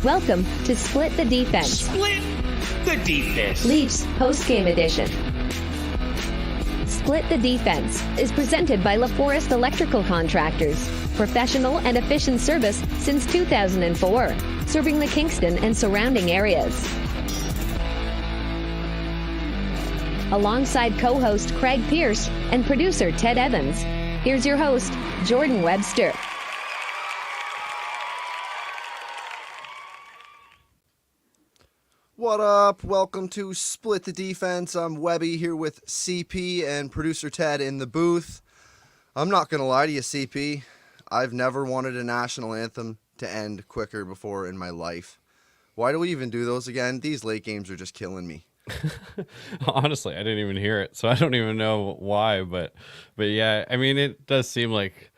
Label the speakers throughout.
Speaker 1: Welcome to Split the Defense.
Speaker 2: Split the Defense.
Speaker 1: LEAFS Postgame Edition. Split the Defense is presented by LaForest Electrical Contractors. Professional and efficient service since 2004, serving the Kingston and surrounding areas. Alongside co-host Craig Pearce and producer Ted Evans, here's your host, Jordan Webster.
Speaker 3: What up? Welcome to Split the Defense. I'm Webby here with CP and producer Ted in the booth. I'm not going to lie to you, CP. I've never wanted a national anthem to end quicker before in my life. Why do we even do those again? These late games are just killing me.
Speaker 4: Honestly, I didn't even hear it, so I don't even know why. But yeah, I mean, it does seem like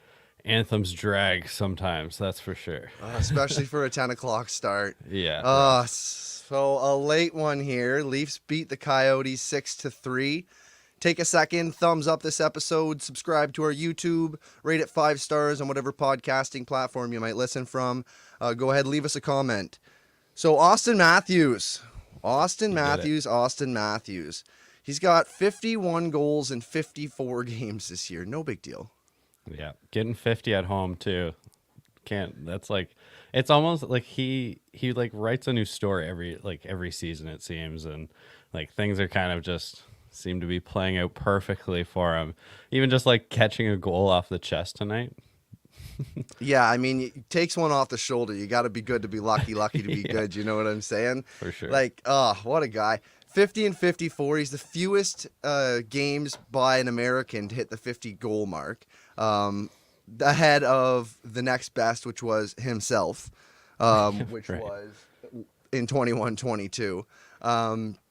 Speaker 4: anthems drag sometimes. That's for sure.
Speaker 3: Especially for a 10 o'clock start.
Speaker 4: Yeah.
Speaker 3: So a late one here. Leafs beat the Coyotes 6-3. Take a second, thumbs up this episode, subscribe to our YouTube, rate it 5 stars on whatever podcasting platform you might listen from. Go ahead, leave us a comment. So Austin Matthews. He's got 51 goals in 54 games this year. No big deal.
Speaker 4: Yeah, getting 50 at home too. That's like, it's almost like he like writes a new story every season, it seems, and like things are kind of just seem to be playing out perfectly for him. Even just like catching a goal off the chest tonight.
Speaker 3: Yeah, I mean, it takes one off the shoulder. You got to be good to be lucky to be
Speaker 4: Yeah.
Speaker 3: good. You know what I'm saying?
Speaker 4: For sure.
Speaker 3: Like, what a guy. 50 and 54. He's the fewest games by an American to hit the 50-goal mark. Ahead of the next best, which was himself, which
Speaker 4: Right.
Speaker 3: was in 21-22.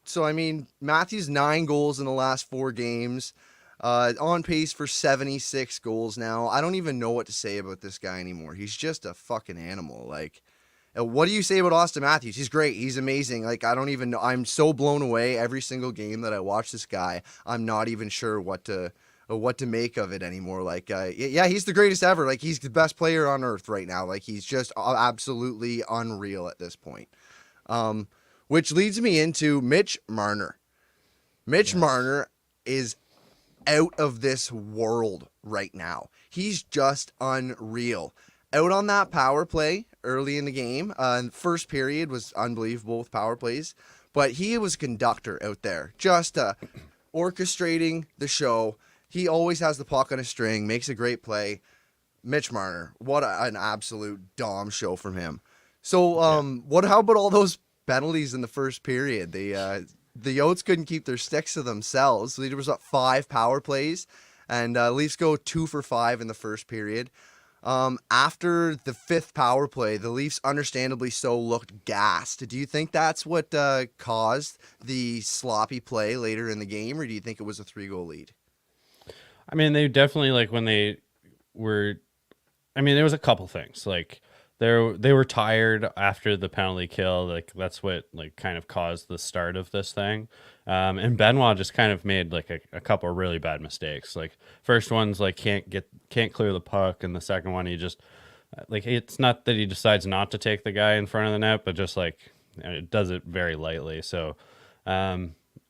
Speaker 3: So, I mean, Matthews 9 goals in the last 4 games. On pace for 76 goals now. I don't even know what to say about this guy anymore. He's just a fucking animal. Like, what do you say about Austin Matthews? He's great. He's amazing. Like, I don't even know. I'm so blown away every single game that I watch this guy. I'm not even sure what to make of it anymore. Like, yeah, he's the greatest ever. Like, he's the best player on earth right now. Like, he's just absolutely unreal at this point. Which leads me into Mitch Marner. Mitch Marner is out of this world right now. He's just unreal. Out on that power play early in the game. First period was unbelievable with power plays, but he was conductor out there, just orchestrating the show. He always has the puck on a string, makes a great play. Mitch Marner, what an absolute dom show from him. So, how about all those penalties in the first period? The Yotes couldn't keep their sticks to themselves. There was 5 power plays, and Leafs go 2 for 5 in the first period. After the 5th power play, the Leafs, understandably so, looked gassed. Do you think that's what caused the sloppy play later in the game, or do you think it was a 3-goal lead?
Speaker 4: I mean, they definitely, like, when they were, I mean, there was a couple things. Like, they were tired after the penalty kill. Like, that's what, like, kind of caused the start of this thing. And Benoit just kind of made, like, a couple of really bad mistakes. Like, first one's, like, can't clear the puck, and the second one, he just, like, it's not that he decides not to take the guy in front of the net, but just, like, it does it very lightly. So,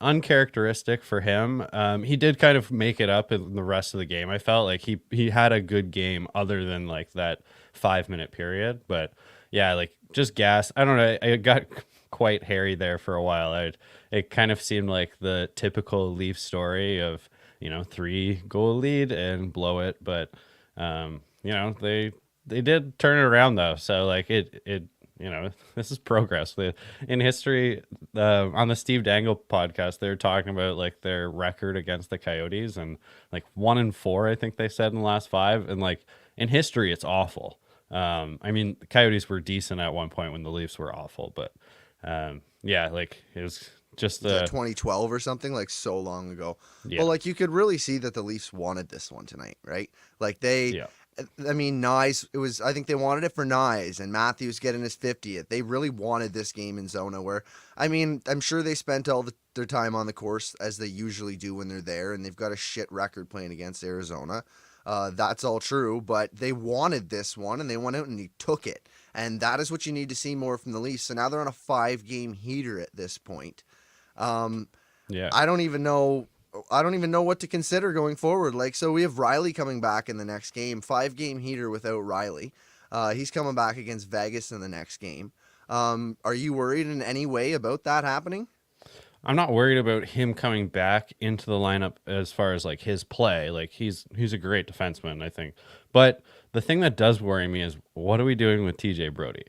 Speaker 4: uncharacteristic for him. He did kind of make it up in the rest of the game. I felt like he had a good game other than like that 5-minute period, but yeah, like just gas. I don't know. I got quite hairy there for a while. It kind of seemed like the typical Leaf story of, 3-goal lead and blow it. But, they did turn it around though. So like it this is progress. In history, on the Steve Dangle podcast, they were talking about like their record against the Coyotes, and like 1-4, I think they said, in the last 5. And like in history, it's awful. I mean, the Coyotes were decent at one point when the Leafs were awful, but yeah, like it was just
Speaker 3: 2012 or something, like so long ago.
Speaker 4: Yeah.
Speaker 3: Well, like you could really see that the Leafs wanted this one tonight, right? Like I mean, Nyes, I think they wanted it for Nyes and Matthews getting his 50th. They really wanted this game in Zona where, I mean, I'm sure they spent all their time on the course as they usually do when they're there, and they've got a shit record playing against Arizona. That's all true, but they wanted this one and they went out and they took it. And that is what you need to see more from the Leafs. So now they're on a 5-game heater at this point.
Speaker 4: Yeah.
Speaker 3: I don't even know what to consider going forward. Like, so we have Riley coming back in the next game, 5-game heater without Riley. He's coming back against Vegas in the next game. Are you worried in any way about that happening?
Speaker 4: I'm not worried about him coming back into the lineup as far as like his play. Like he's a great defenseman, I think. But the thing that does worry me is what are we doing with TJ Brody?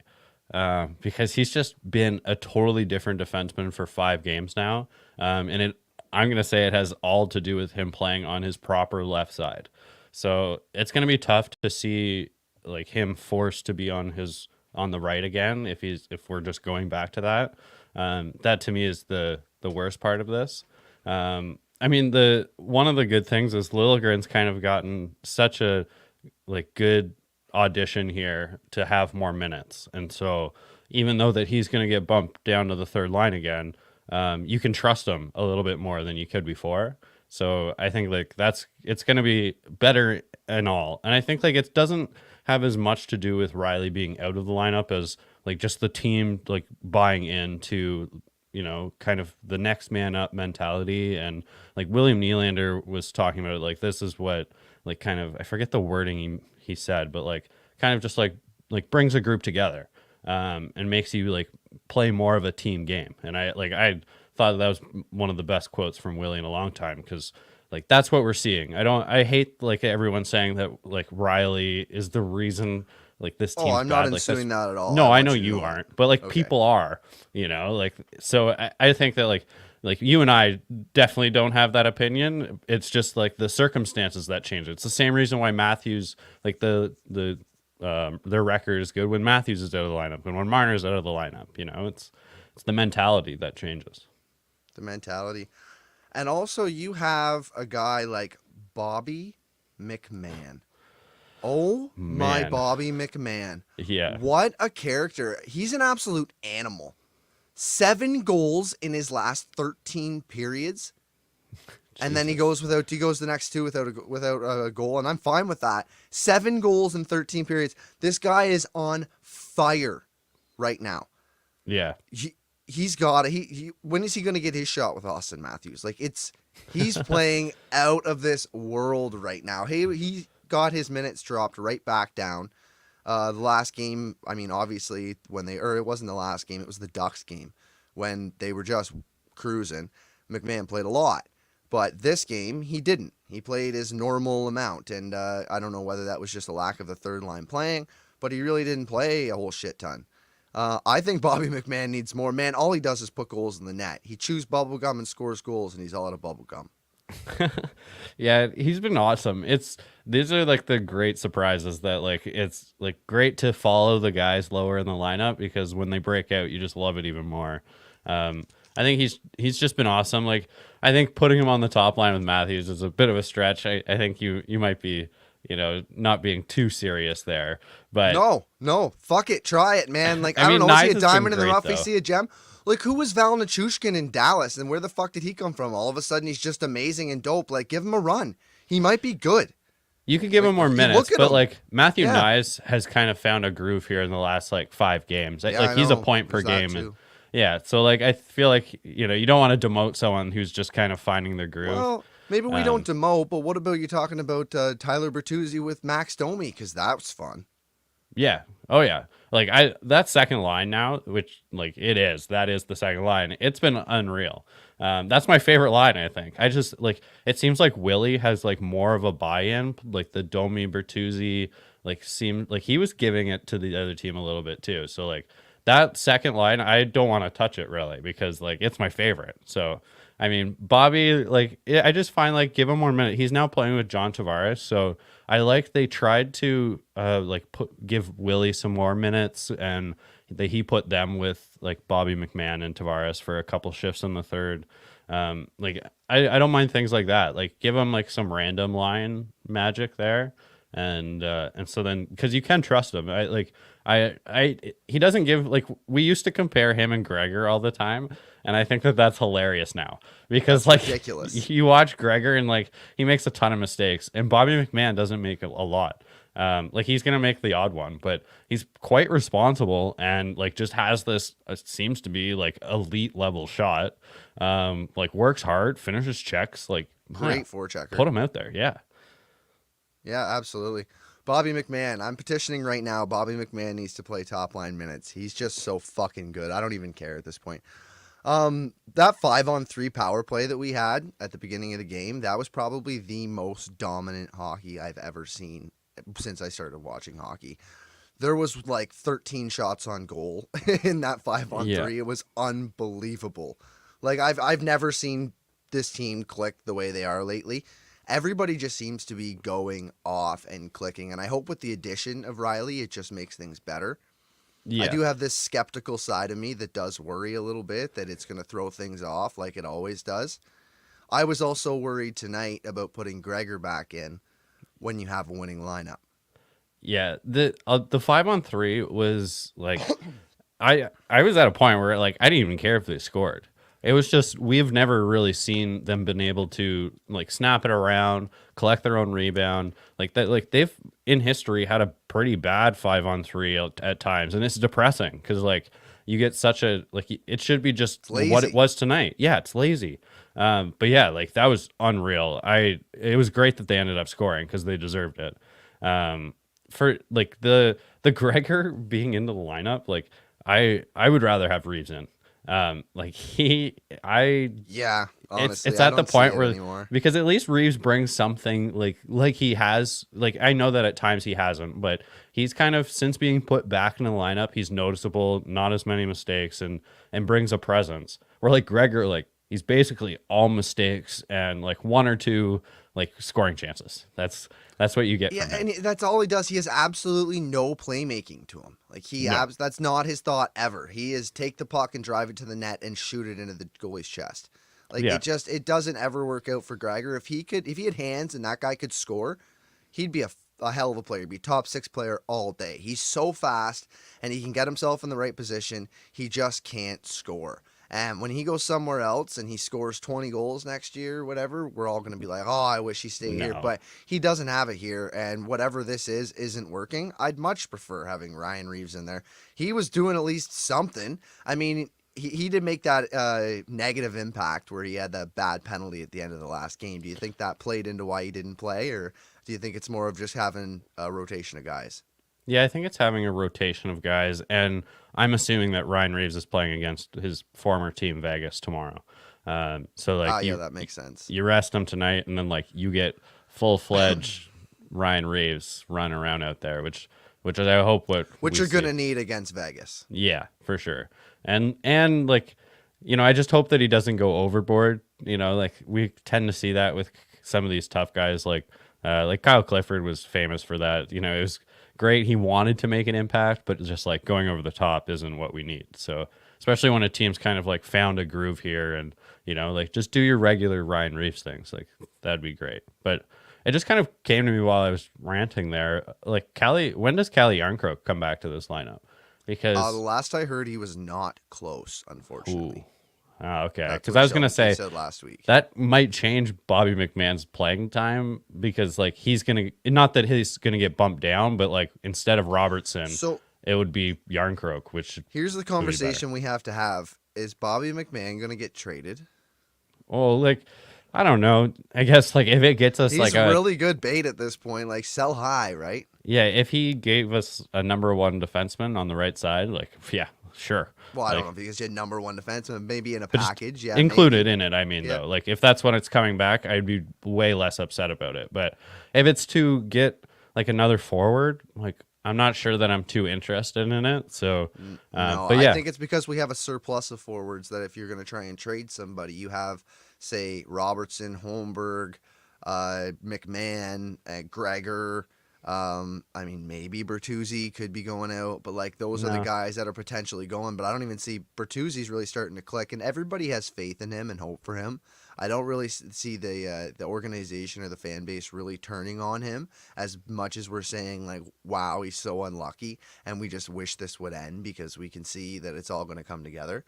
Speaker 4: Because he's just been a totally different defenseman for 5 games now. I'm going to say it has all to do with him playing on his proper left side. So it's going to be tough to see like him forced to be on the right again if we're just going back to that. That to me is the worst part of this. I mean, one of the good things is Liljegren's kind of gotten such a like good audition here to have more minutes, and so even though that he's going to get bumped down to the third line again, you can trust him a little bit more than you could before. So I think like it's going to be better and all, and I think like it doesn't have as much to do with Riley being out of the lineup as like just the team like buying into, you know, kind of the next man up mentality. And like William Nylander was talking about it, like this is what like kind of, I forget the wording he said, but like kind of just like brings a group together and makes you like play more of a team game. And I thought that was one of the best quotes from Willie in a long time, because like that's what we're seeing. I hate like everyone saying that like Riley is the reason like this team's
Speaker 3: I'm not
Speaker 4: bad.
Speaker 3: insinuating that at all.
Speaker 4: No, I know you aren't, but like people are, you know, like, so I think that like you and I definitely don't have that opinion. It's just like the circumstances that change it. It's the same reason why Matthews, like their record is good when Matthews is out of the lineup and when Marner's out of the lineup. You know, it's the mentality that changes.
Speaker 3: The mentality. And also you have a guy like Bobby McMahon. Oh, my Bobby McMahon.
Speaker 4: Yeah.
Speaker 3: What a character. He's an absolute animal. 7 goals in his last 13 periods. And then he goes the next 2 without a goal, and I'm fine with that. 7 goals in 13 periods. This guy is on fire right now.
Speaker 4: Yeah.
Speaker 3: He's got it. When is he going to get his shot with Austin Matthews? Like he's playing out of this world right now. He got his minutes dropped right back down. The last game, I mean, obviously it wasn't the last game, it was the Ducks game when they were just cruising. McMahon played a lot, but this game he didn't. He played his normal amount, and I don't know whether that was just a lack of the third line playing, but he really didn't play a whole shit ton. I think Bobby McMahon needs more. Man, all he does is put goals in the net. He chews bubblegum and scores goals, and he's all out of bubblegum.
Speaker 4: Yeah, he's been awesome. These are like the great surprises that like it's like great to follow the guys lower in the lineup, because when they break out, you just love it even more. I think he's just been awesome. Like I think putting him on the top line with Matthews is a bit of a stretch. I think you might be, you know, not being too serious there. But
Speaker 3: no, fuck it, try it, man. Like I
Speaker 4: mean,
Speaker 3: don't know, is he a
Speaker 4: Knies has
Speaker 3: diamond
Speaker 4: been
Speaker 3: in the
Speaker 4: great,
Speaker 3: rough?
Speaker 4: though.
Speaker 3: Is he a gem? Like, who was Val Nichushkin in Dallas, and where the fuck did he come from? All of a sudden, he's just amazing and dope. Like, give him a run. He might be good.
Speaker 4: You could give him more minutes, but
Speaker 3: him.
Speaker 4: like Matthew Knies has kind of found a groove here in the last like 5 games.
Speaker 3: Yeah,
Speaker 4: like he's a point per game. And, yeah, so like I feel like, you know, you don't want to demote someone who's just kind of finding their groove.
Speaker 3: Well, maybe we don't demote, but what about you talking about Tyler Bertuzzi with Max Domi? Because that was fun.
Speaker 4: Yeah. Oh yeah. Like that second line now, which like that is the second line. It's been unreal. That's my favorite line, I think. I just like, it seems like Willie has like more of a buy-in, like the Domi Bertuzzi, like seemed like he was giving it to the other team a little bit too. So like that second line, I don't want to touch it really, because like it's my favorite. So I mean, Bobby, like I just find like give him more minutes. He's now playing with John Tavares, so I like they tried to give Willie some more minutes, and he put them with like Bobby McMahon and Tavares for a couple shifts in the third. Like I don't mind things like that. Like give him like some random line magic there. and so then because you can trust him, he doesn't give like we used to compare him and Gregor all the time, and I think that that's hilarious now because
Speaker 3: That's
Speaker 4: like
Speaker 3: ridiculous.
Speaker 4: you watch Gregor and like he makes a ton of mistakes, and Bobby McMahon doesn't make a lot. Like he's gonna make the odd one, but he's quite responsible and like just has this seems to be like elite level shot. Like works hard, finishes checks, like
Speaker 3: Great
Speaker 4: yeah,
Speaker 3: forechecker.
Speaker 4: put him out there, yeah.
Speaker 3: Yeah, absolutely. Bobby McMahon. I'm petitioning right now. Bobby McMahon needs to play top line minutes. He's just so fucking good. I don't even care at this point. That 5-on-3 power play that we had at the beginning of the game, that was probably the most dominant hockey I've ever seen since I started watching hockey. There was like 13 shots on goal in that 5-on-3.
Speaker 4: Yeah.
Speaker 3: It was unbelievable. Like I've never seen this team click the way they are lately. Everybody just seems to be going off and clicking, and I hope with the addition of Riley, it just makes things better.
Speaker 4: Yeah.
Speaker 3: I do have this skeptical side of me that does worry a little bit that it's going to throw things off like it always does. I was also worried tonight about putting Gregor back in when you have a winning lineup.
Speaker 4: Yeah, the 5-on-3 was like I was at a point where like I didn't even care if they scored. It was just we've never really seen them been able to like snap it around, collect their own rebound. Like that like they've in history had a pretty bad 5-on-3 at times, and it's depressing because like you get such a like it should be just what it was tonight. Yeah, it's lazy. But yeah, like that was unreal. It was great that they ended up scoring because they deserved it. For like the Gregor being into the lineup, like I would rather have Reeves in. Like
Speaker 3: Yeah, honestly,
Speaker 4: it's at the point where
Speaker 3: anymore.
Speaker 4: because at least Reeves brings something like he has like I know that at times he hasn't, but he's kind of since being put back in the lineup, he's noticeable, not as many mistakes, and brings a presence. Where like Gregor, like he's basically all mistakes and like one or two like scoring chances. That's what you get.
Speaker 3: Yeah,
Speaker 4: from him.
Speaker 3: and that's all he does. He has absolutely no playmaking to him. Like that's not his thought ever. He is take the puck and drive it to the net and shoot it into the goalie's chest. Like it doesn't ever work out for Gregor. If he had hands and that guy could score, he'd be a hell of a player. He'd be top 6 player all day. He's so fast and he can get himself in the right position. He just can't score. And when he goes somewhere else and he scores 20 goals next year, whatever, we're all going to be like, oh, I wish he stayed here. But he doesn't have it here. And whatever this isn't working. I'd much prefer having Ryan Reeves in there. He was doing at least something. I mean, he did make that negative impact where he had that bad penalty at the end of the last game. Do you think that played into why he didn't play? Or do you think it's more of just having a rotation of guys?
Speaker 4: Yeah, I think it's having a rotation of guys, and I'm assuming that Ryan Reeves is playing against his former team Vegas tomorrow. So like,
Speaker 3: that makes sense.
Speaker 4: You rest him tonight, and then like you get full-fledged Ryan Reeves running around out there, which I hope
Speaker 3: which you're gonna need against Vegas.
Speaker 4: Yeah, for sure. And like, you know, I just hope that he doesn't go overboard. You know, like we tend to see that with some of these tough guys, like Kyle Clifford was famous for that. You know, it was great. He wanted to make an impact, but just like going over the top isn't what we need. So especially when a team's kind of like found a groove here and, you know, like just do your regular Ryan Reeves things. Like that'd be great. But it just kind of came to me while I was ranting there. Like when does Calle Yarncroke come back to this lineup? Because
Speaker 3: the last I heard, he was not close, unfortunately.
Speaker 4: Oh, okay. Because I was going to say
Speaker 3: said last week
Speaker 4: that might change Bobby McMahon's playing time because like he's going to not that he's going to get bumped down, but like instead of Robertson, it would be Yarncroke, which
Speaker 3: here's the conversation we have to have. Is Bobby McMahon going to get traded?
Speaker 4: Well, like I don't know. I guess like if it gets us
Speaker 3: he's
Speaker 4: like
Speaker 3: a really good bait at this point, like sell high, right?
Speaker 4: Yeah, if he gave us a number 1 defenseman on the right side, like yeah, sure.
Speaker 3: Well, I don't know if he gets your number 1 defenseman, maybe in a package. Yeah,
Speaker 4: included in it. I mean, though, like if that's when it's coming back, I'd be way less upset about it. But if it's to get like another forward, like I'm not sure that I'm too interested in it. So,
Speaker 3: no,
Speaker 4: but yeah,
Speaker 3: I think it's because we have a surplus of forwards that if you're going to try and trade somebody, you have, say, Robertson, Holmberg, McMahon, Gregor. I mean, maybe Bertuzzi could be going out, but like those are the
Speaker 4: No.
Speaker 3: guys that are potentially going. But I don't even see Bertuzzi's really starting to click, and everybody has faith in him and hope for him. I don't really see the organization or the fan base really turning on him as much as we're saying like, wow, he's so unlucky, and we just wish this would end because we can see that it's all going to come together.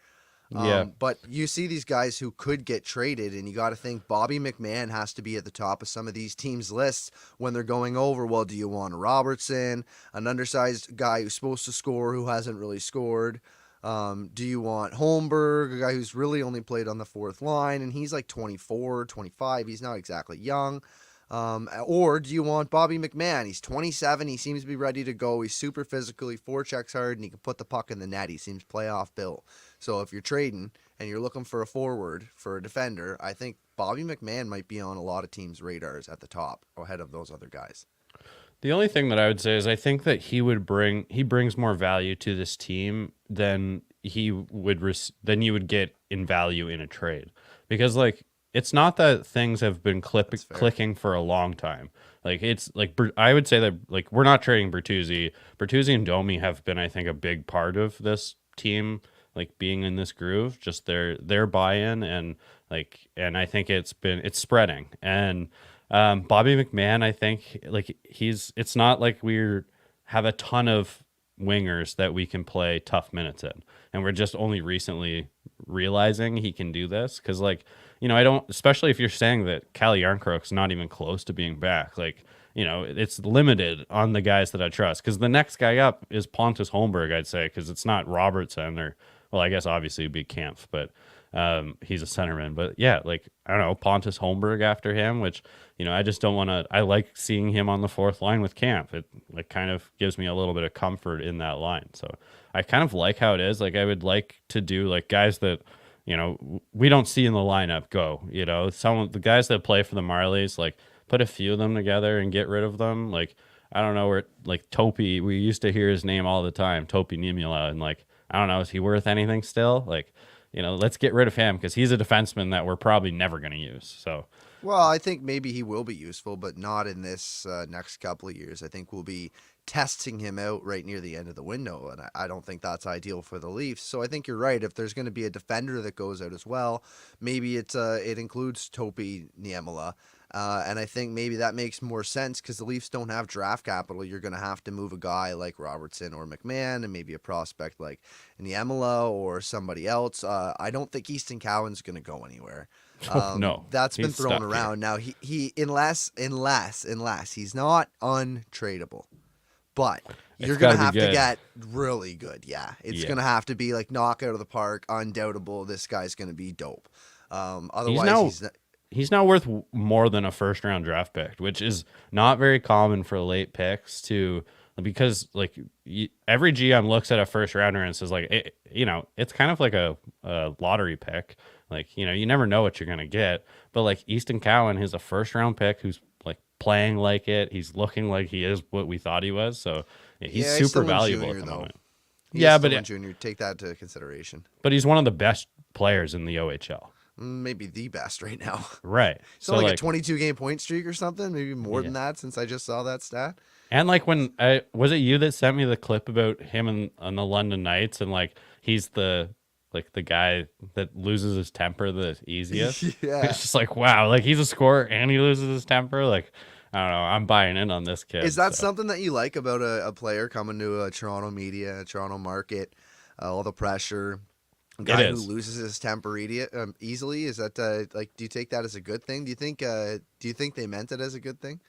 Speaker 4: Yeah.
Speaker 3: But you see these guys who could get traded, and you got to think Bobby McMahon has to be at the top of some of these teams' lists when they're going over. Well, do you want a Robertson, an undersized guy who's supposed to score who hasn't really scored? Do you want Holmberg, a guy who's really only played on the fourth line, and he's like 24, 25. He's not exactly young. Or do you want Bobby McMahon? He's 27. He seems to be ready to go. He's super physical. He forechecks hard, and he can put the puck in the net. He seems playoff built. So if you're trading and you're looking for a forward, for a defender, I think Bobby McMahon might be on a lot of teams' radars at the top ahead of those other guys.
Speaker 4: The only thing that I would say is I think that he brings more value to this team than you would get in value in a trade. Because like it's not that things have been clicking for a long time. Like it's like I would say that like we're not trading Bertuzzi. Bertuzzi and Domi have been, I think, a big part of this team, like being in this groove, just their buy-in and I think it's spreading. And Bobby McMahon, I think like it's not like we have a ton of wingers that we can play tough minutes in, and we're just only recently realizing he can do this because like, you know, I don't, especially if you're saying that Calle Yarncroke's not even close to being back, like, you know, it's limited on the guys that I trust because the next guy up is Pontus Holmberg, I'd say, because it's not Robertson or, well, I guess obviously it'd be Kampf, but he's a centerman. But yeah, like, I don't know, Pontus Holmberg after him, which, you know, I just don't want to, I like seeing him on the fourth line with Kampf. It like kind of gives me a little bit of comfort in that line. So I kind of like how it is. Like I would like to do like guys that, you know, we don't see in the lineup go, you know, the guys that play for the Marlies, like put a few of them together and get rid of them. Like, I don't know where, like Topi, we used to hear his name all the time, Topi Niemela, and like, I don't know, is he worth anything still? Like, you know, let's get rid of him because he's a defenseman that we're probably never going to use. So,
Speaker 3: well, I think maybe he will be useful, but not in this next couple of years. I think we'll be testing him out right near the end of the window, and I don't think that's ideal for the Leafs. So I think you're right. If there's going to be a defender that goes out as well, maybe it includes Topi Niemela. And I think maybe that makes more sense because the Leafs don't have draft capital. You're going to have to move a guy like Robertson or McMahon and maybe a prospect like Niemela or somebody else. I don't think Easton Cowan's going to go anywhere.
Speaker 4: No,
Speaker 3: that's been
Speaker 4: he's
Speaker 3: thrown
Speaker 4: stuck
Speaker 3: around. Now he unless he's not untradeable, but you're gonna have to get really good. Yeah, it's gonna have to be like knock out of the park, undoubtable. This guy's gonna be dope. Otherwise,
Speaker 4: he's now worth more than a first round draft pick, which is not very common for late picks to. Because like every GM looks at a first rounder and says like, you know, it's kind of like a lottery pick. Like, you know, you never know what you're going to get. But like Easton Cowan is a first round pick who's like playing like it. He's looking like he is what we thought he was. So yeah, he's super valuable at the moment.
Speaker 3: Yeah, but junior, take that into consideration.
Speaker 4: But he's one of the best players in the OHL.
Speaker 3: Maybe the best right now.
Speaker 4: Right.
Speaker 3: So like a 22 game point streak or something, maybe more than that since I just saw that stat.
Speaker 4: And like when was it you that sent me the clip about him on the London Knights, and like he's the guy that loses his temper the easiest.
Speaker 3: Yeah.
Speaker 4: It's just like, wow, like he's a scorer and he loses his temper. Like, I don't know, I'm buying in on this kid.
Speaker 3: Is that something that you like about a player coming to a Toronto media, a Toronto market, all the pressure? A guy who loses his temper easily. Is that like? Do you take that as a good thing? Do you think they meant it as a good thing?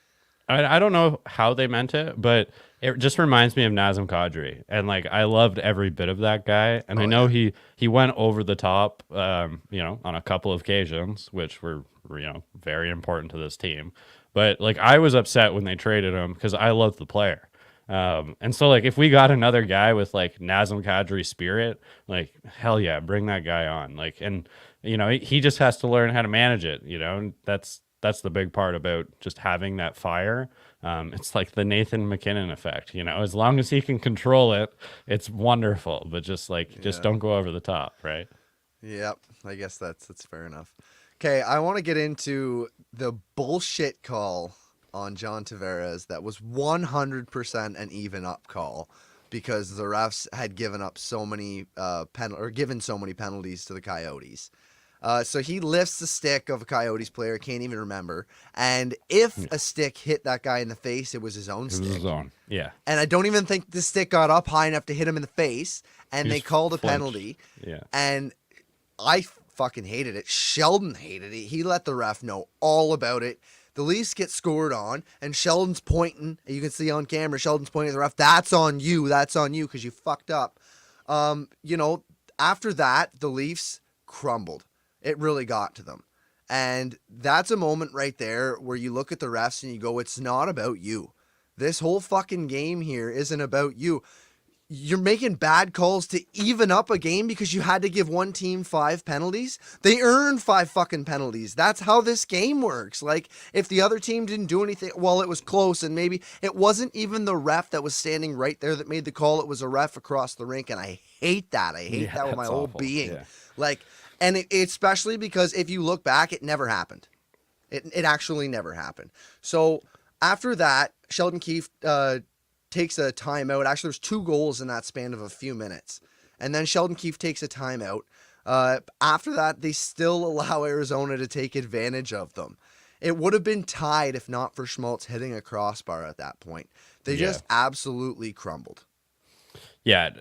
Speaker 4: I don't know how they meant it, but it just reminds me of Nazem Kadri, and like I loved every bit of that guy. And I know he went over the top, you know, on a couple of occasions, which were, you know, very important to this team. But like I was upset when they traded him because I loved the player. And so like if we got another guy with like Nazem Kadri spirit, like hell yeah, bring that guy on. Like, and you know, he just has to learn how to manage it, you know, and that's the big part about just having that fire. It's like the Nathan McKinnon effect, you know, as long as he can control it, it's wonderful, but just don't go over the top. Right.
Speaker 3: Yep. I guess that's fair enough. Okay. I want to get into the bullshit call on John Tavares that was 100% an even up call because the refs had given up so many given so many penalties to the Coyotes. So he lifts the stick of a Coyotes player, can't even remember. And if a stick hit that guy in the face, it was his own
Speaker 4: It
Speaker 3: stick.
Speaker 4: was his own. Yeah.
Speaker 3: And I don't even think the stick got up high enough to hit him in the face, and
Speaker 4: He
Speaker 3: they
Speaker 4: just
Speaker 3: called a
Speaker 4: flinched.
Speaker 3: penalty.
Speaker 4: Yeah.
Speaker 3: And I fucking hated it. Sheldon hated it. He let the ref know all about it. The Leafs get scored on, and Sheldon's pointing. You can see on camera, Sheldon's pointing at the ref. That's on you. That's on you because you fucked up. After that, the Leafs crumbled. It really got to them. And that's a moment right there where you look at the refs and you go, it's not about you. This whole fucking game here isn't about you. You're making bad calls to even up a game because you had to give one team 5 penalties. They earned 5 fucking penalties. That's how this game works. Like, if the other team didn't do anything, well, it was close, and maybe it wasn't even the ref that was standing right there that made the call. It was a ref across the rink, and I hate that. I hate that with my
Speaker 4: that's
Speaker 3: whole
Speaker 4: awful.
Speaker 3: being.
Speaker 4: Yeah.
Speaker 3: Like, and especially because if you look back, it never happened. It actually never happened. So after that, Sheldon Keefe takes a timeout. Actually, there's 2 goals in that span of a few minutes. And then Sheldon Keefe takes a timeout. After that, they still allow Arizona to take advantage of them. It would have been tied if not for Schmaltz hitting a crossbar at that point. They just absolutely crumbled.
Speaker 4: Yeah,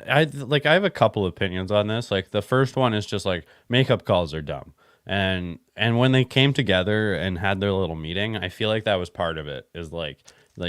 Speaker 4: I have a couple opinions on this. Like, the first one is just like, makeup calls are dumb. And when they came together and had their little meeting, I feel like that was part of it. Is like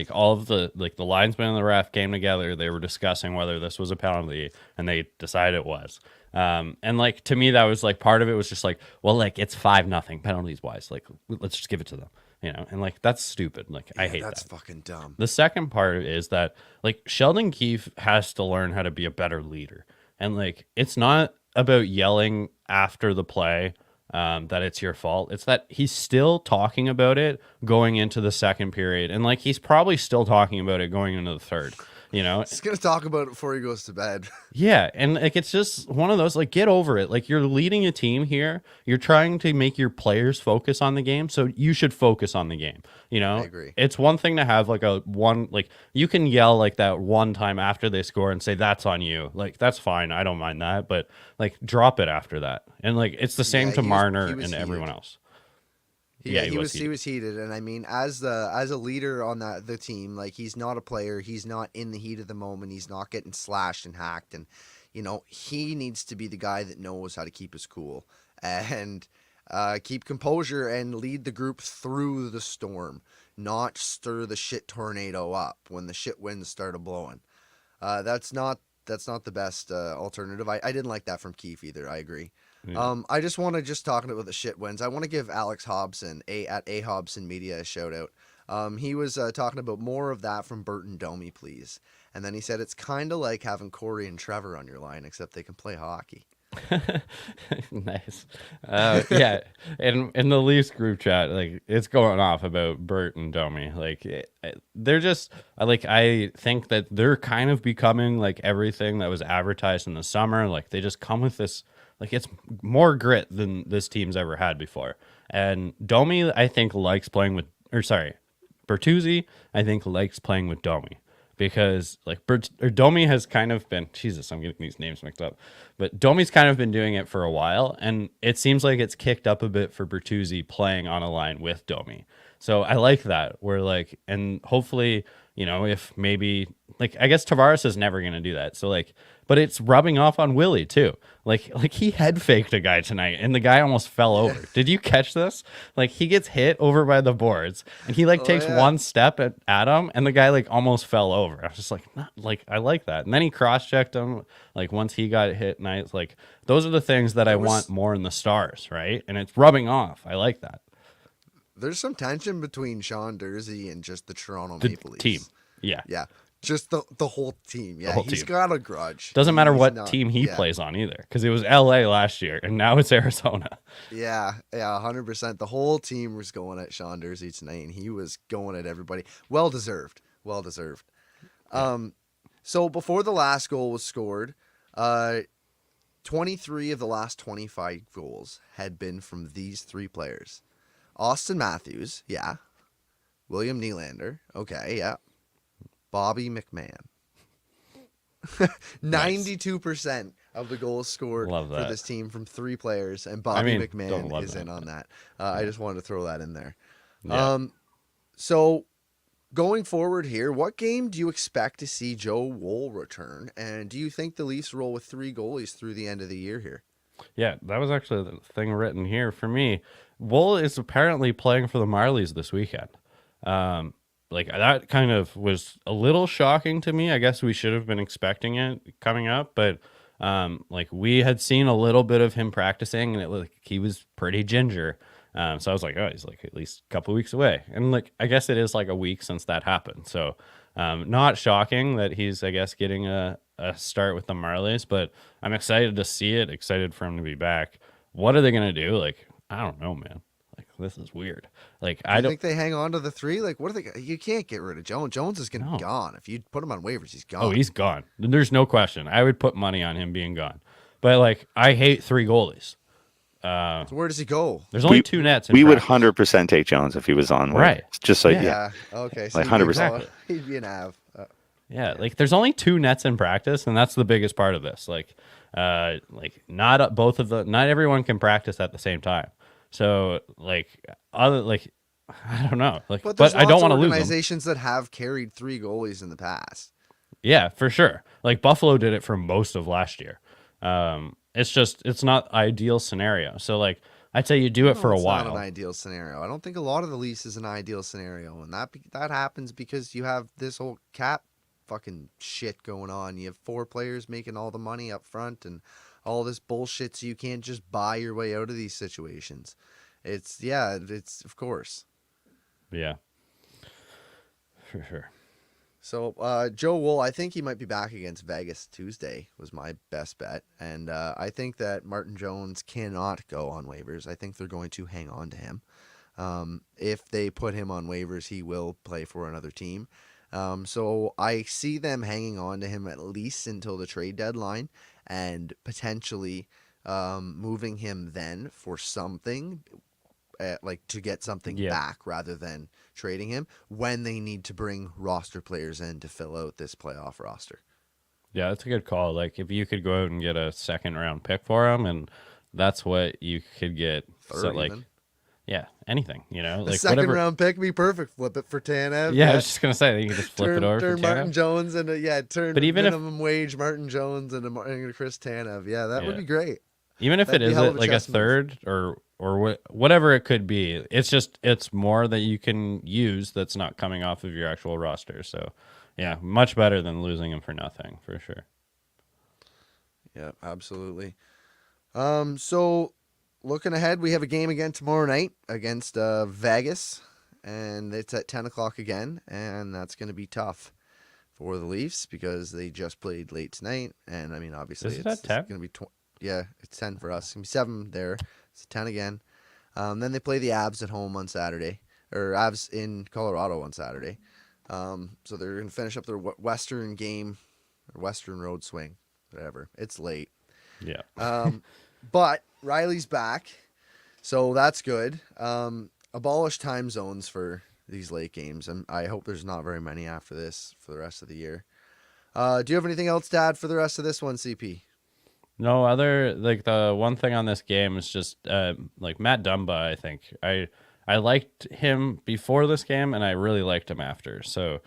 Speaker 4: all of the linesman and the ref came together. They were discussing whether this was a penalty, and they decided it was. And like, to me, that was like part of it was just like, well, like, it's 5-0 penalties wise. Like, let's just give it to them. And like, that's stupid. Like, I hate
Speaker 3: that's
Speaker 4: that.
Speaker 3: fucking dumb.
Speaker 4: The second part is that, like, Sheldon Keefe has to learn how to be a better leader. And like, it's not about yelling after the play that it's your fault. It's that he's still talking about it going into the second period. And like, he's probably still talking about it going into the third.
Speaker 3: He's going to talk about it before he goes to bed.
Speaker 4: Yeah, and like, it's just one of those, like, get over it. Like, you're leading a team here. You're trying to make your players focus on the game, so you should focus on the game.
Speaker 3: I agree.
Speaker 4: It's one thing to have like you can yell like that one time after they score and say that's on you. Like, that's fine. I don't mind that, but like, drop it after that. And like, it's the same to Marner and everyone else.
Speaker 3: He was heated, and I mean, as a leader on the team, like, he's not a player. He's not in the heat of the moment. He's not getting slashed and hacked, and he needs to be the guy that knows how to keep his cool and keep composure and lead the group through the storm, not stir the shit tornado up when the shit winds started blowing. That's not the best alternative. I didn't like that from Keefe either. I agree. Yeah. I just want to talking about the shit wins. I want to give Alex Hobson at A Hobson Media a shout out. He was talking about more of that from Burton Domi, please. And then he said it's kind of like having Corey and Trevor on your line, except they can play hockey.
Speaker 4: Nice. Yeah. In the Leafs group chat, like, it's going off about Bert and Domi. Like, they're just like, I think that they're kind of becoming like everything that was advertised in the summer. Like, they just come with this, like, it's more grit than this team's ever had before. And Domi, I think, likes playing with, Bertuzzi, I think, likes playing with Domi. Because like Domi has kind of been, Jesus, I'm getting these names mixed up, but Domi's kind of been doing it for a while, and it seems like it's kicked up a bit for Bertuzzi playing on a line with Domi. So I like that. We're like, and hopefully, if maybe, like, I guess Tavares is never going to do that. So like, but it's rubbing off on Willie too. Like he head faked a guy tonight, and the guy almost fell over. Did you catch this? Like, he gets hit over by the boards, and he takes one step at him, and the guy like almost fell over. I was just like, I like that. And then he cross-checked him like once he got hit, and I was like, those are the things that I want more in the Stars, right? And it's rubbing off. I like that.
Speaker 3: There's some tension between Sean Durzi and just the Toronto Maple Leafs
Speaker 4: team. Yeah.
Speaker 3: Yeah. Just the whole team. Yeah,
Speaker 4: he's
Speaker 3: got a grudge.
Speaker 4: Doesn't matter what team he plays on either, because it was LA last year, and now it's Arizona.
Speaker 3: Yeah, 100%. The whole team was going at Sean Durzi tonight, and he was going at everybody. Well deserved. So before the last goal was scored, 23 of the last 25 goals had been from these 3 players. Austin Matthews, William Nylander. Okay, yeah. Bobby McMahon. 92% of the goals scored
Speaker 4: Love
Speaker 3: for
Speaker 4: that.
Speaker 3: this team from 3 players, and Bobby
Speaker 4: don't
Speaker 3: McMahon
Speaker 4: love
Speaker 3: is
Speaker 4: that,
Speaker 3: in on
Speaker 4: but-
Speaker 3: that. I just wanted to throw that in there.
Speaker 4: Yeah.
Speaker 3: So going forward here, what game do you expect to see Joe Woll return? And do you think the Leafs roll with 3 goalies through the end of the year here?
Speaker 4: Yeah, that was actually the thing written here for me. Wool is apparently playing for the Marlies this weekend. Like that kind of was a little shocking to me. I guess we should have been expecting it coming up, but like we had seen a little bit of him practicing, and it like he was pretty ginger. So I was like, oh, he's like at least a couple weeks away, and like I guess it is like a week since that happened. So not shocking that he's I guess getting a start with the Marlies, but I'm excited to see it. Excited for him to be back. What are they gonna do? Like I don't know, man. Like this is weird. Like
Speaker 3: Do you think they hang on to the 3? Like, what are they? You can't get rid of Jones. Jones is going to be gone. If you put him on waivers, he's gone.
Speaker 4: Oh, he's gone. There's no question. I would put money on him being gone. But like, I hate 3 goalies.
Speaker 3: So where does he go?
Speaker 4: There's only 2 nets.
Speaker 5: We would 100% take Jones if he was on.
Speaker 4: Right.
Speaker 5: Just so
Speaker 3: Yeah. Okay. So
Speaker 5: like 100%.
Speaker 3: He'd be an Av.
Speaker 4: Yeah, like there's only 2 nets in practice, and that's the biggest part of this. Like not both of the not everyone can practice at the same time. So like other like I don't know. Like,
Speaker 3: But
Speaker 4: I don't want to lose them.
Speaker 3: organizations that have carried 3 goalies in the past.
Speaker 4: Yeah, for sure. Like Buffalo did it for most of last year. It's not ideal scenario. So like I'd say you do it for a while.
Speaker 3: It's not an ideal scenario. I don't think a lot of the Leafs is an ideal scenario, and that happens because you have this whole cap fucking shit going on. You have 4 players making all the money up front and all this bullshit, so you can't just buy your way out of these situations. It's of course.
Speaker 4: Yeah, for sure.
Speaker 3: So Joe Woll, I think he might be back against Vegas Tuesday was my best bet. And I think that Martin Jones cannot go on waivers. I think they're going to hang on to him. If they put him on waivers, he will play for another team. So I see them hanging on to him at least until the trade deadline and potentially moving him then for something. Like to get something back rather than trading him when they need to bring roster players in to fill out this playoff roster.
Speaker 4: Yeah, that's a good call. Like if you could go out and get a 2nd round pick for him, and that's what you could get.
Speaker 3: 3rd
Speaker 4: so like,
Speaker 3: even.
Speaker 4: yeah, anything, you know, like
Speaker 3: a 2nd
Speaker 4: whatever.
Speaker 3: round pick be perfect. Flip it for Tanev.
Speaker 4: Yeah, I was just gonna say you can just flip it over.
Speaker 3: Turn
Speaker 4: for
Speaker 3: Martin
Speaker 4: Tanev.
Speaker 3: Jones into turn
Speaker 4: But even
Speaker 3: minimum wage Martin Jones into Chris Tanev. Yeah, that would be great.
Speaker 4: Even if
Speaker 3: That'd
Speaker 4: it
Speaker 3: be
Speaker 4: is
Speaker 3: a hell of a
Speaker 4: like a
Speaker 3: chess move.
Speaker 4: 3rd or whatever it could be, it's more that you can use that's not coming off of your actual roster. So yeah, much better than losing him for nothing for sure.
Speaker 3: Yeah, absolutely. So looking ahead, we have a game again tomorrow night against Vegas, and it's at 10 o'clock again, and that's going to be tough for the Leafs because they just played late tonight, and I mean, obviously
Speaker 4: Is it
Speaker 3: it's
Speaker 4: at 10?
Speaker 3: going to be yeah, it's 10 for us. It's going to be 7 there. It's 10 again. Then they play the Avs at home on Saturday, or Avs in Colorado on Saturday. So they're going to finish up their Western game, or Western road swing, whatever. It's late.
Speaker 4: Yeah.
Speaker 3: But Riley's back, so that's good. Abolish time zones for these late games, and I hope there's not very many after this for the rest of the year. Do you have anything else to add for the rest of this one, CP?
Speaker 4: No other like the one thing on this game is just like Matt Dumba. I think I liked him before this game, and I really liked him after. So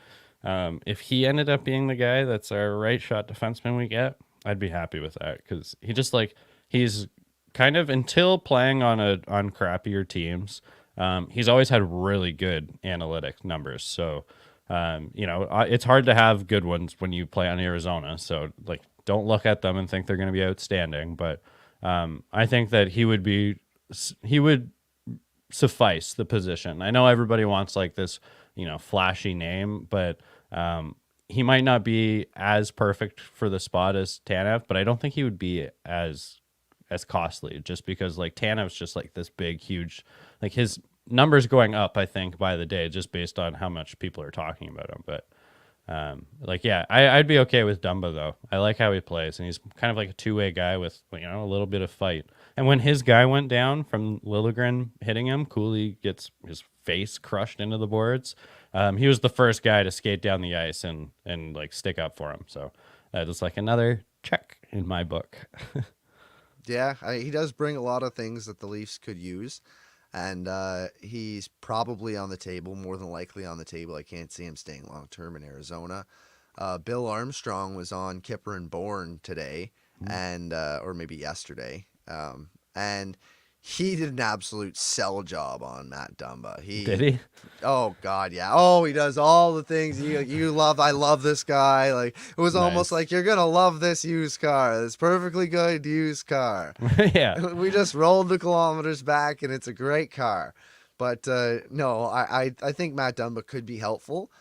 Speaker 4: if he ended up being the guy that's our right shot defenseman we get, I'd be happy with that because he just like he's kind of until playing on crappier teams. He's always had really good analytic numbers. So it's hard to have good ones when you play on Arizona. So like. Don't look at them and think they're going to be outstanding, but I think that he would suffice the position. I know everybody wants like this, flashy name, but he might not be as perfect for the spot as Tanev, but I don't think he would be as costly just because like Tanev's just like this big, huge, like his numbers going up, I think by the day, just based on how much people are talking about him. But I'd be okay with Dumba though. I like how he plays, and he's kind of like a 2-way guy with a little bit of fight. And when his guy went down from Liljegren hitting him, Cooley gets his face crushed into the boards. He was the first guy to skate down the ice and like stick up for him. So that is like another check in my book.
Speaker 3: Yeah, he does bring a lot of things that the Leafs could use. And he's probably on the table, more than likely on the table. I can't see him staying long-term in Arizona. Bill Armstrong was on Kipper and Bourne today, and or maybe yesterday. And he did an absolute sell job on Matt Dumba.
Speaker 4: Did he?
Speaker 3: Oh, God, yeah. Oh, he does all the things you love. I love this guy. Like, it was almost like, you're going to love this used car. This perfectly good used car.
Speaker 4: Yeah.
Speaker 3: We just rolled the kilometers back, and it's a great car. But, no, I think Matt Dumba could be helpful.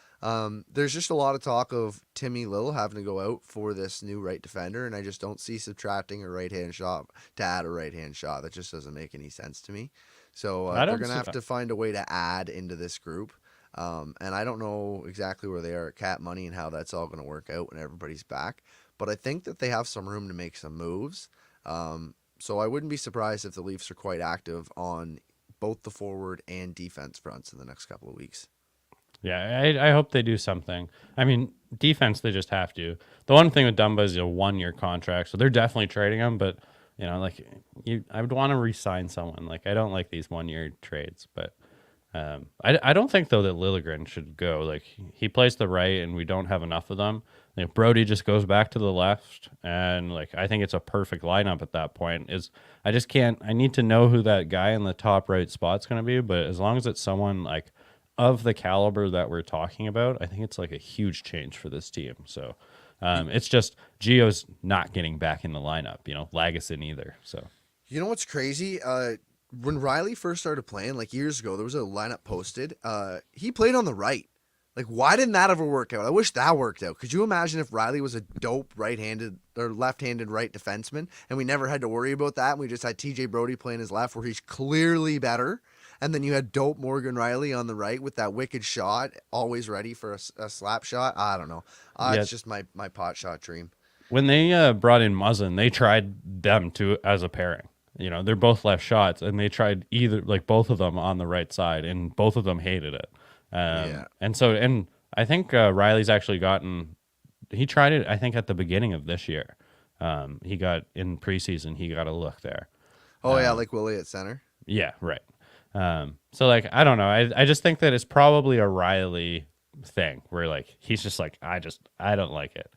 Speaker 3: There's just a lot of talk of Timmy Lill having to go out for this new right defender, and I just don't see subtracting a right-hand shot to add a right-hand shot. That just doesn't make any sense to me. So they're going to have to find a way to add into this group. And I don't know exactly where they are at cap money and how that's all going to work out when everybody's back. But I think that they have some room to make some moves. So I wouldn't be surprised if the Leafs are quite active on both the forward and defense fronts in the next couple of weeks.
Speaker 4: Yeah, I hope they do something. I mean, defense, they just have to. The one thing with Dumba is a 1-year contract, so they're definitely trading him. But, you know, like, I would want to re-sign someone. Like, I don't like these 1-year trades. But I don't think, though, that Liljegren should go. Like, he plays the right, and we don't have enough of them. Like, Brody just goes back to the left, and, like, I think it's a perfect lineup at that point. I just can't – I need to know who that guy in the top right spot's going to be. But as long as it's someone, like – of the caliber that we're talking about, I think it's like a huge change for this team. So it's just Gio's not getting back in the lineup, you know, Lagesson either. So,
Speaker 3: you know what's crazy? When Riley first started playing, like years ago, there was a lineup posted. He played on the right. Like, why didn't that ever work out? I wish that worked out. Could you imagine if Riley was a dope right-handed or left-handed right defenseman and we never had to worry about that and we just had TJ Brody playing his left where he's clearly better? And then you had dope Morgan Riley on the right with that wicked shot, always ready for a slap shot. I don't know. It's just my pot shot dream.
Speaker 4: When they brought in Muzzin, they tried them to as a pairing. You know, they're both left shots, and they tried both of them on the right side, and both of them hated it. And I think Riley's actually he tried it, I think, at the beginning of this year. He got in preseason, he got a look there.
Speaker 3: Oh, yeah, like Willie at center.
Speaker 4: Yeah, right. So like, I don't know. I just think that it's probably a Riley thing where like, he's just like, I don't like it.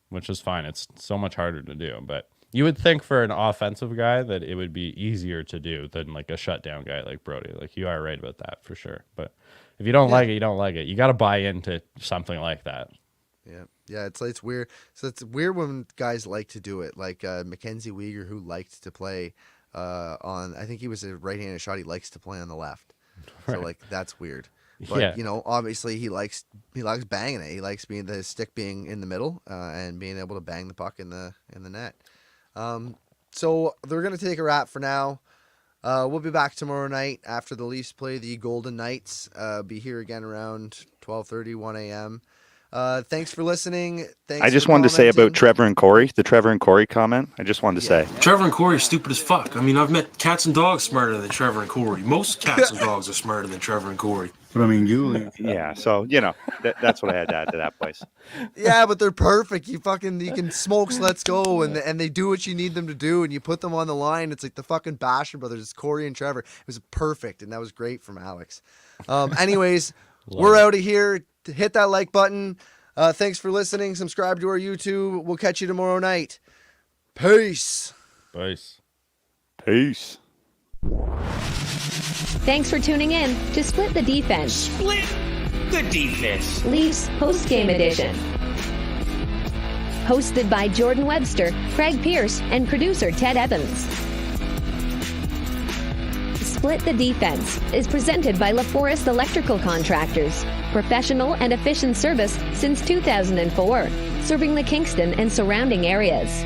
Speaker 4: Which is fine. It's so much harder to do, but you would think for an offensive guy that it would be easier to do than like a shutdown guy like Brody. Like, you are right about that for sure. But if you don't like it, you don't like it. You got to buy into something like that.
Speaker 3: Yeah, it's weird. So it's weird when guys like to do it, like Mackenzie Weegar, who liked to play I think he was a right-handed shot. He likes to play on the left. Right. So like, that's weird. But you know, obviously he likes banging it. He likes the stick being in the middle and being able to bang the puck in the net. So they're gonna take a wrap for now. We'll be back tomorrow night after the Leafs play the Golden Knights. Be here again around 12:30, 1 a.m. Thanks for listening.
Speaker 5: I just wanted to say about Trevor and Corey, the Trevor and Corey comment. I just wanted to say.
Speaker 6: Trevor and Corey are stupid as fuck. I mean, I've met cats and dogs smarter than Trevor and Corey. Most cats and dogs are smarter than Trevor and Corey.
Speaker 7: But I mean, you.
Speaker 5: Yeah, so, you know, that's what I had to add to that place.
Speaker 3: Yeah, but they're perfect. You can smokes, let's go, and they do what you need them to do, and you put them on the line. It's like the fucking Basher brothers. It's Corey and Trevor. It was perfect, and that was great from Alex. Anyways, we're out of here. Hit that like button. Thanks for listening. Subscribe to our YouTube. We'll catch you tomorrow night. Peace.
Speaker 5: Peace.
Speaker 1: Thanks for tuning in to Split the Defense.
Speaker 2: Split the defense.
Speaker 1: Leafs Postgame Edition. Hosted by Jordan Webster, Craig Pearce, and producer Ted Evans. Split the Defense is presented by LaForest Electrical Contractors. Professional and efficient service since 2004, serving the Kingston and surrounding areas.